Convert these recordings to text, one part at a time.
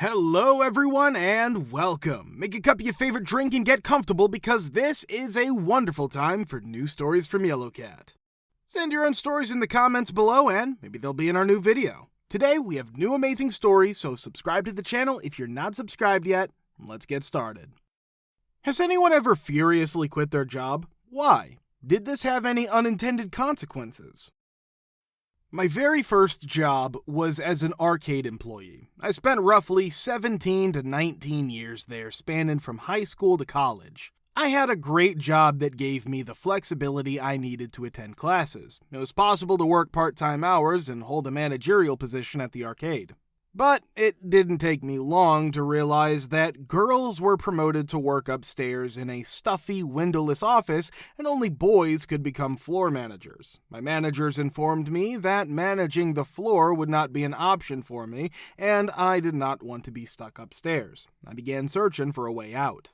Hello everyone and welcome. Make a cup of your favorite drink and get comfortable because this is a wonderful time for new stories from Yellowcat. Send your own stories in the comments below and maybe they'll be in our new video. Today we have new amazing stories, so subscribe to the channel if you're not subscribed yet. Let's get started. Has anyone ever furiously quit their job? Why? Did this have any unintended consequences? My very first job was as an arcade employee. I spent roughly 17 to 19 years there, spanning from high school to college. I had a great job that gave me the flexibility I needed to attend classes. It was possible to work part-time hours and hold a managerial position at the arcade. But it didn't take me long to realize that girls were promoted to work upstairs in a stuffy, windowless office, and only boys could become floor managers. My managers informed me that managing the floor would not be an option for me, and I did not want to be stuck upstairs. I began searching for a way out.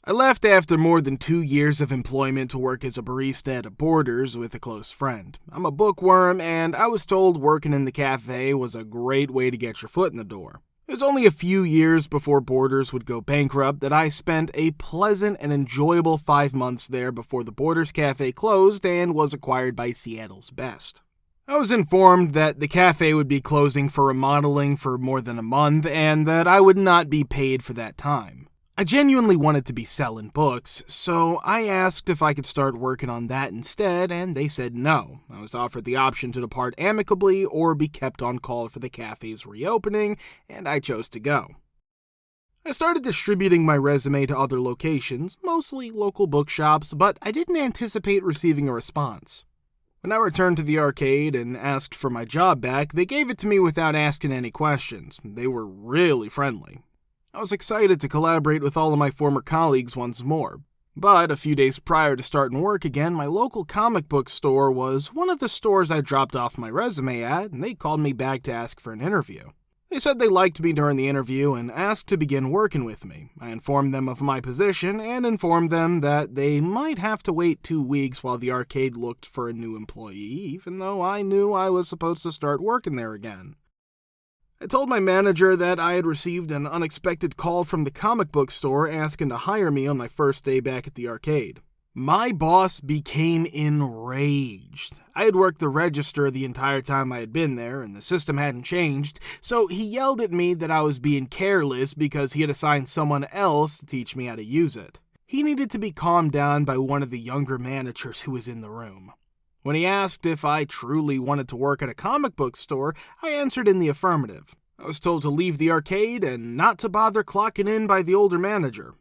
I left after more than 2 years of employment to work as a barista at a Borders with a close friend. I'm a bookworm, and I was told working in the cafe was a great way to get your foot in the door. It was only a few years before Borders would go bankrupt that I spent a pleasant and enjoyable 5 months there before the Borders Cafe closed and was acquired by Seattle's Best. I was informed that the cafe would be closing for remodeling for more than a month and that I would not be paid for that time. I genuinely wanted to be selling books, so I asked if I could start working on that instead, and they said no. I was offered the option to depart amicably or be kept on call for the cafe's reopening, and I chose to go. I started distributing my resume to other locations, mostly local bookshops, but I didn't anticipate receiving a response. When I returned to the arcade and asked for my job back, they gave it to me without asking any questions. They were really friendly. I was excited to collaborate with all of my former colleagues once more. But a few days prior to starting work again, my local comic book store was one of the stores I dropped off my resume at, and they called me back to ask for an interview. They said they liked me during the interview and asked to begin working with me. I informed them of my position and informed them that they might have to wait 2 weeks while the arcade looked for a new employee, even though I knew I was supposed to start working there again. I told my manager that I had received an unexpected call from the comic book store asking to hire me on my first day back at the arcade. My boss became enraged. I had worked the register the entire time I had been there, and the system hadn't changed, so he yelled at me that I was being careless because he had assigned someone else to teach me how to use it. He needed to be calmed down by one of the younger managers who was in the room. When he asked if I truly wanted to work at a comic book store, I answered in the affirmative. I was told to leave the arcade and not to bother clocking in by the older manager.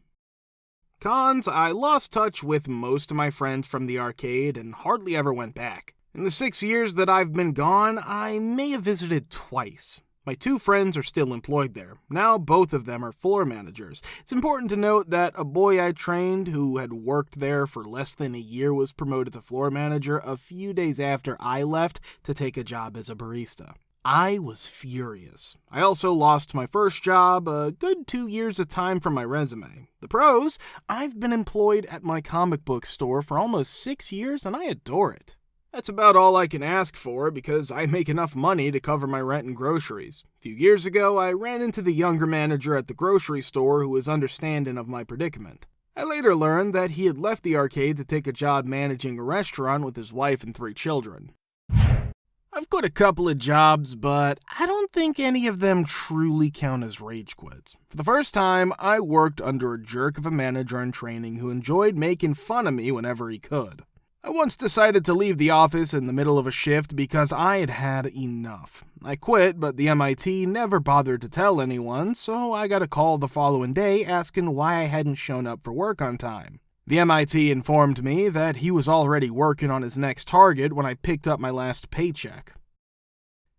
Cons, I lost touch with most of my friends from the arcade and hardly ever went back. In the 6 years that I've been gone, I may have visited twice. My 2 friends are still employed there. Now both of them are floor managers. It's important to note that a boy I trained who had worked there for less than a year was promoted to floor manager a few days after I left to take a job as a barista. I was furious. I also lost my first job, a good 2 years of time from my resume. The pros, I've been employed at my comic book store for almost 6 years and I adore it. That's about all I can ask for because I make enough money to cover my rent and groceries. A few years ago, I ran into the younger manager at the grocery store who was understanding of my predicament. I later learned that he had left the arcade to take a job managing a restaurant with his wife and 3 children. I've quit a couple of jobs, but I don't think any of them truly count as rage quits. For the first time, I worked under a jerk of a manager in training who enjoyed making fun of me whenever he could. I once decided to leave the office in the middle of a shift because I had had enough. I quit, but the MIT never bothered to tell anyone, so I got a call the following day asking why I hadn't shown up for work on time. The MIT informed me that he was already working on his next target when I picked up my last paycheck.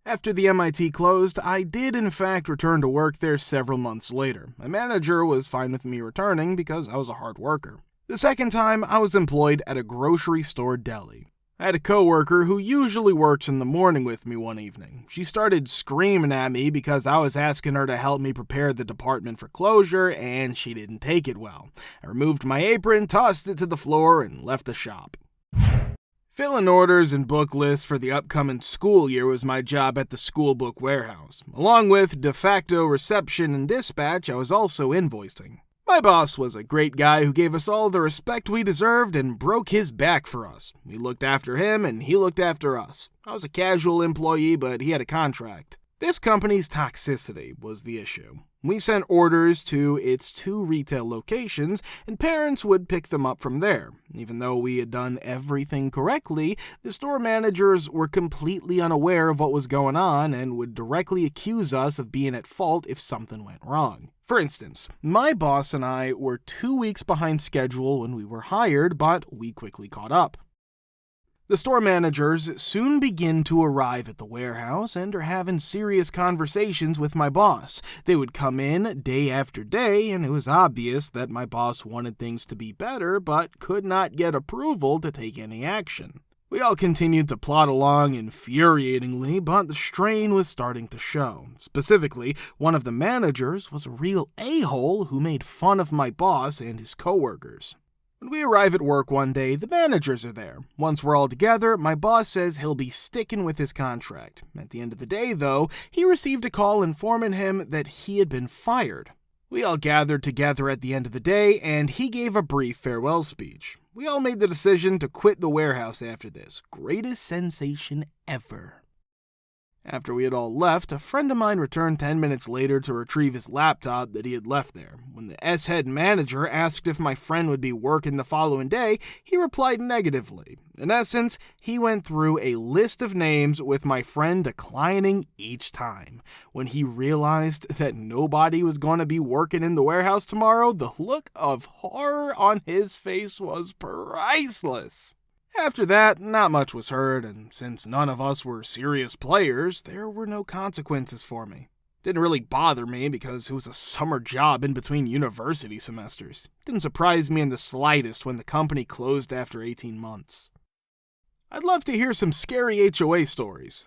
After the MIT closed, I did in fact return to work there several months later. My manager was fine with me returning because I was a hard worker. The second time, I was employed at a grocery store deli. I had a coworker who usually works in the morning with me one evening. She started screaming at me because I was asking her to help me prepare the department for closure, and she didn't take it well. I removed my apron, tossed it to the floor, and left the shop. Filling orders and book lists for the upcoming school year was my job at the school book warehouse. Along with de facto reception and dispatch, I was also invoicing. My boss was a great guy who gave us all the respect we deserved and broke his back for us. We looked after him and he looked after us. I was a casual employee, but he had a contract. This company's toxicity was the issue. We sent orders to its 2 retail locations, and parents would pick them up from there. Even though we had done everything correctly, the store managers were completely unaware of what was going on and would directly accuse us of being at fault if something went wrong. For instance, my boss and I were 2 weeks behind schedule when we were hired, but we quickly caught up. The store managers soon begin to arrive at the warehouse and are having serious conversations with my boss. They would come in day after day, and it was obvious that my boss wanted things to be better, but could not get approval to take any action. We all continued to plod along infuriatingly, but the strain was starting to show. Specifically, one of the managers was a real a-hole who made fun of my boss and his coworkers. When we arrive at work one day, the managers are there. Once we're all together, my boss says he'll be sticking with his contract. At the end of the day, though, he received a call informing him that he had been fired. We all gathered together at the end of the day, and he gave a brief farewell speech. We all made the decision to quit the warehouse after this. Greatest sensation ever. After we had all left, a friend of mine returned 10 minutes later to retrieve his laptop that he had left there. When the S-head manager asked if my friend would be working the following day, he replied negatively. In essence, he went through a list of names with my friend declining each time. When he realized that nobody was going to be working in the warehouse tomorrow, the look of horror on his face was priceless. After that, not much was heard, and since none of us were serious players, there were no consequences for me. Didn't really bother me because it was a summer job in between university semesters. Didn't surprise me in the slightest when the company closed after 18 months. I'd love to hear some scary HOA stories.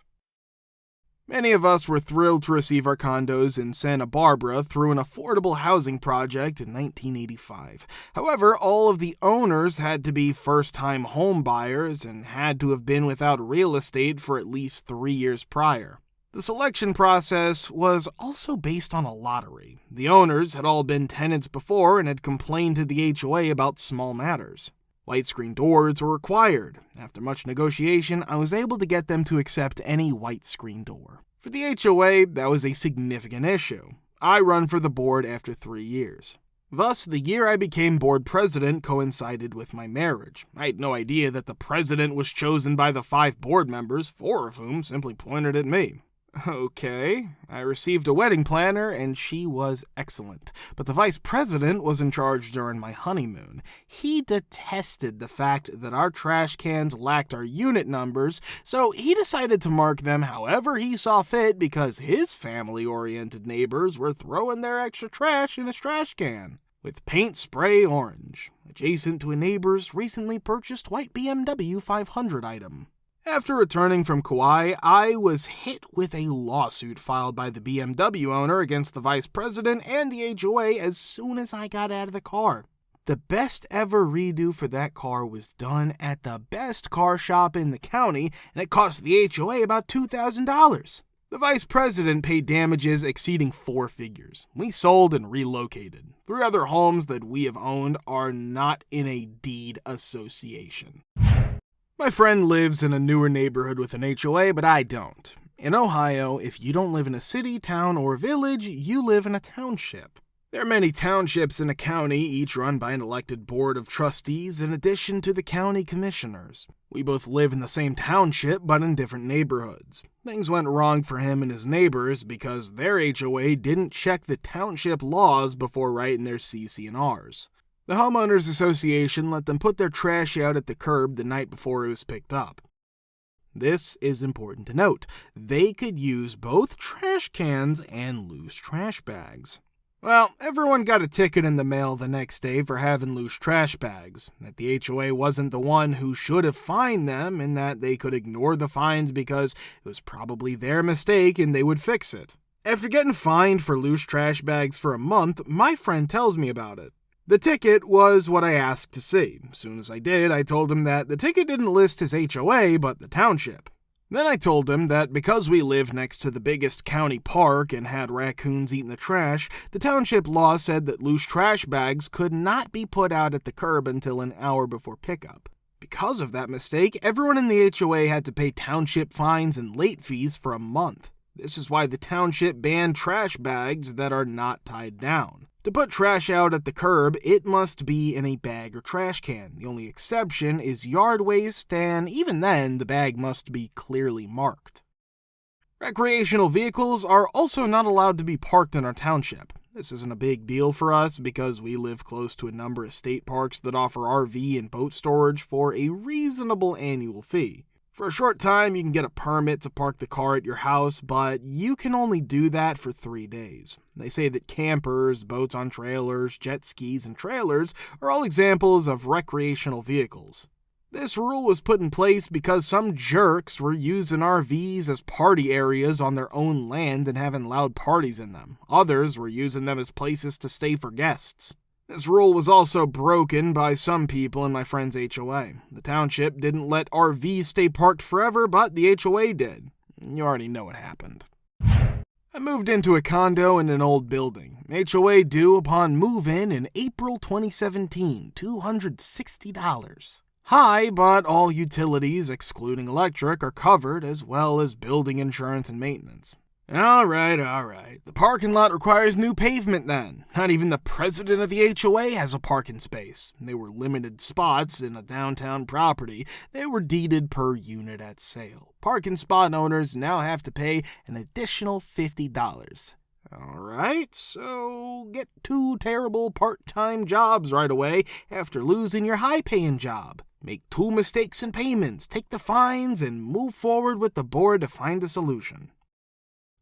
Many of us were thrilled to receive our condos in Santa Barbara through an affordable housing project in 1985. However, all of the owners had to be first-time home buyers and had to have been without real estate for at least 3 years prior. The selection process was also based on a lottery. The owners had all been tenants before and had complained to the HOA about small matters. White screen doors were required. After much negotiation, I was able to get them to accept any white screen door. For the HOA, that was a significant issue. I run for the board after 3 years. Thus, the year I became board president coincided with my marriage. I had no idea that the president was chosen by the 5 board members, 4 of whom simply pointed at me. Okay, I received a wedding planner and she was excellent, but the vice president was in charge during my honeymoon. He detested the fact that our trash cans lacked our unit numbers, so he decided to mark them however he saw fit because his family-oriented neighbors were throwing their extra trash in his trash can with paint spray orange, adjacent to a neighbor's recently purchased white BMW 500 item. After returning from Kauai, I was hit with a lawsuit filed by the BMW owner against the vice president and the HOA as soon as I got out of the car. The best ever redo for that car was done at the best car shop in the county, and it cost the HOA about $2,000. The vice president paid damages exceeding 4 figures. We sold and relocated. 3 other homes that we have owned are not in a deed association. My friend lives in a newer neighborhood with an HOA, but I don't. In Ohio, if you don't live in a city, town, or village, you live in a township. There are many townships in a county, each run by an elected board of trustees in addition to the county commissioners. We both live in the same township, but in different neighborhoods. Things went wrong for him and his neighbors because their HOA didn't check the township laws before writing their CC&Rs. The homeowners association let them put their trash out at the curb the night before it was picked up. This is important to note. They could use both trash cans and loose trash bags. Well, everyone got a ticket in the mail the next day for having loose trash bags. That the HOA wasn't the one who should have fined them, and that they could ignore the fines because it was probably their mistake and they would fix it. After getting fined for loose trash bags for a month, my friend tells me about it. The ticket was what I asked to see. As soon as I did, I told him that the ticket didn't list his HOA, but the township. Then I told him that because we lived next to the biggest county park and had raccoons eating the trash, the township law said that loose trash bags could not be put out at the curb until an hour before pickup. Because of that mistake, everyone in the HOA had to pay township fines and late fees for a month. This is why the township banned trash bags that are not tied down. To put trash out at the curb, it must be in a bag or trash can. The only exception is yard waste, and even then, the bag must be clearly marked. Recreational vehicles are also not allowed to be parked in our township. This isn't a big deal for us because we live close to a number of state parks that offer RV and boat storage for a reasonable annual fee. For a short time, you can get a permit to park the car at your house, but you can only do that for 3 days. They say that campers, boats on trailers, jet skis, and trailers are all examples of recreational vehicles. This rule was put in place because some jerks were using RVs as party areas on their own land and having loud parties in them. Others were using them as places to stay for guests. This rule was also broken by some people in my friend's HOA. The township didn't let RVs stay parked forever, but the HOA did. You already know what happened. I moved into a condo in an old building. HOA due upon move-in in April 2017, $260. High, but all utilities, excluding electric, are covered, as well as building insurance and maintenance. All right. The parking lot requires new pavement then. Not even the president of the HOA has a parking space. They were limited spots in a downtown property. They were deeded per unit at sale. Parking spot owners now have to pay an additional $50. All right, so get 2 terrible part-time jobs right away after losing your high-paying job. Make 2 mistakes in payments, take the fines, and move forward with the board to find a solution.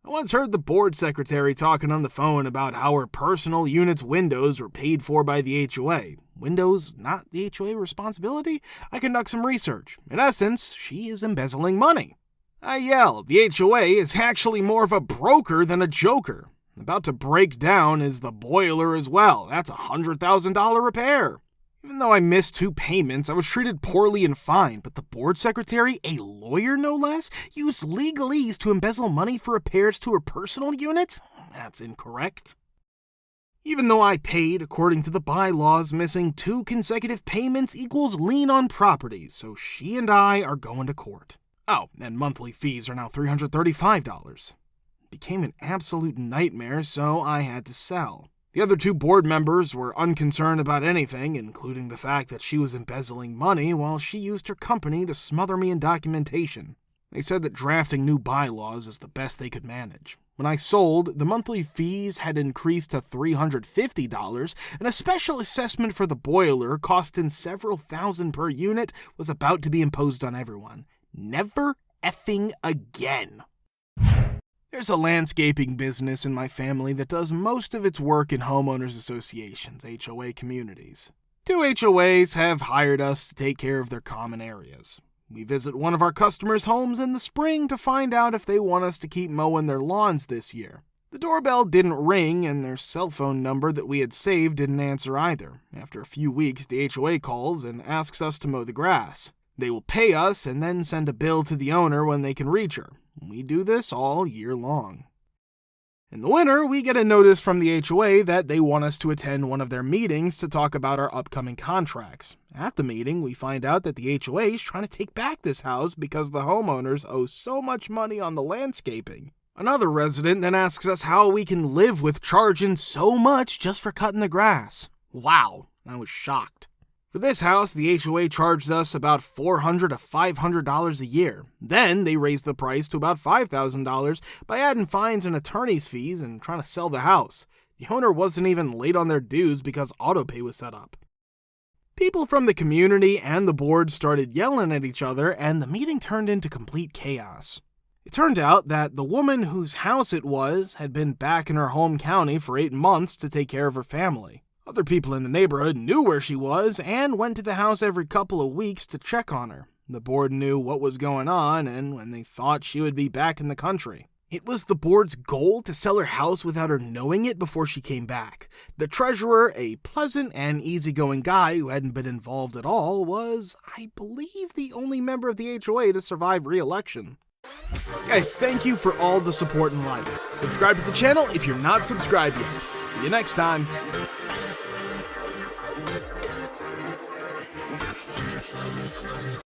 I once heard the board secretary talking on the phone about how her personal unit's windows were paid for by the HOA. Windows not the HOA responsibility? I conduct some research. In essence, she is embezzling money. I yelled, the HOA is actually more of a broker than a joker. About to break down is the boiler as well. That's a $100,000 repair. Even though I missed 2 payments, I was treated poorly and fined, but the board secretary, a lawyer no less, used legalese to embezzle money for repairs to her personal unit? That's incorrect. Even though I paid according to the bylaws, missing 2 consecutive payments equals lien on property, so she and I are going to court. Oh, and monthly fees are now $335. It became an absolute nightmare, so I had to sell. The other 2 board members were unconcerned about anything, including the fact that she was embezzling money while she used her company to smother me in documentation. They said that drafting new bylaws is the best they could manage. When I sold, the monthly fees had increased to $350, and a special assessment for the boiler, costing several thousand per unit, was about to be imposed on everyone. Never effing again. There's a landscaping business in my family that does most of its work in homeowners associations, HOA communities. 2 HOAs have hired us to take care of their common areas. We visit one of our customers' homes in the spring to find out if they want us to keep mowing their lawns this year. The doorbell didn't ring, and their cell phone number that we had saved didn't answer either. After a few weeks, the HOA calls and asks us to mow the grass. They will pay us and then send a bill to the owner when they can reach her. We do this all year long. In the winter, we get a notice from the HOA that they want us to attend one of their meetings to talk about our upcoming contracts. At the meeting, we find out that the HOA is trying to take back this house because the homeowners owe so much money on the landscaping. Another resident then asks us how we can live with charging so much just for cutting the grass. Wow, I was shocked. For this house, the HOA charged us about $400 to $500 a year. Then they raised the price to about $5,000 by adding fines and attorney's fees and trying to sell the house. The owner wasn't even late on their dues because autopay was set up. People from the community and the board started yelling at each other, and the meeting turned into complete chaos. It turned out that the woman whose house it was had been back in her home county for 8 months to take care of her family. Other people in the neighborhood knew where she was and went to the house every couple of weeks to check on her. The board knew what was going on and when they thought she would be back in the country. It was the board's goal to sell her house without her knowing it before she came back. The treasurer, a pleasant and easygoing guy who hadn't been involved at all, was, I believe, the only member of the HOA to survive re-election. Guys, thank you for all the support and likes. Subscribe to the channel if you're not subscribed yet. See you next time.